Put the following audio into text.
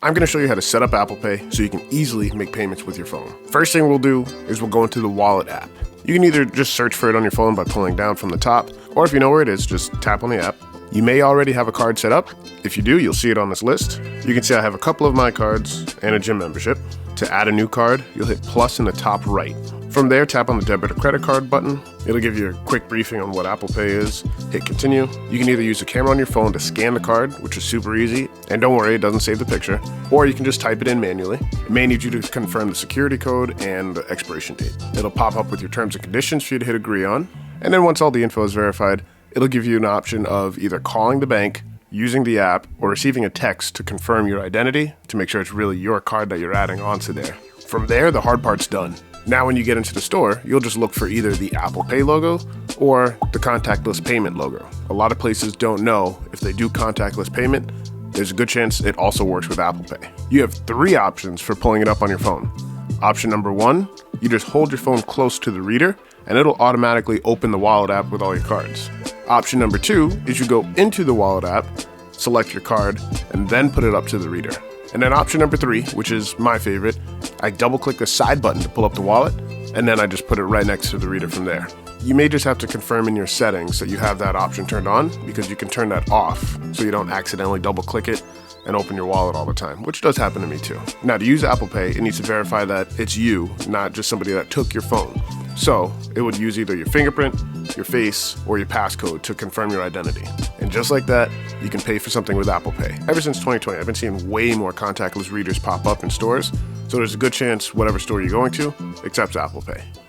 I'm going to show you how to set up Apple Pay so you can easily make payments with your phone. First thing we'll do is we'll go into the Wallet app. You can either just search for it on your phone by pulling down from the top, or if you know where it is, just tap on the app. You may already have a card set up. If you do, you'll see it on this list. You can see I have a couple of my cards and a gym membership. To add a new card, you'll hit plus in the top right. From there, tap on the debit or credit card button. It'll give you a quick briefing on what Apple Pay is. Hit continue. You can either use the camera on your phone to scan the card, which is super easy, and don't worry, it doesn't save the picture, or you can just type it in manually. It may need you to confirm the security code and the expiration date. It'll pop up with your terms and conditions for you to hit agree on, and then once all the info is verified, it'll give you an option of either calling the bank, using the app, or receiving a text to confirm your identity to make sure it's really your card that you're adding onto there. From there, the hard part's done. Now when you get into the store, you'll just look for either the Apple Pay logo or the contactless payment logo. A lot of places don't know if they do contactless payment, there's a good chance it also works with Apple Pay. You have 3 options for pulling it up on your phone. Option number 1, you just hold your phone close to the reader and it'll automatically open the Wallet app with all your cards. Option number 2 is you go into the Wallet app, select your card, and then put it up to the reader. And then option number 3, which is my favorite, I double click the side button to pull up the wallet, and then I just put it right next to the reader from there. You may just have to confirm in your settings that you have that option turned on, because you can turn that off so you don't accidentally double click it and open your wallet all the time, which does happen to me too. Now to use Apple Pay, it needs to verify that it's you, not just somebody that took your phone. So it would use either your fingerprint, your face, or your passcode to confirm your identity. And just like that, you can pay for something with Apple Pay. Ever since 2020, I've been seeing way more contactless readers pop up in stores, so there's a good chance whatever store you're going to accepts Apple Pay.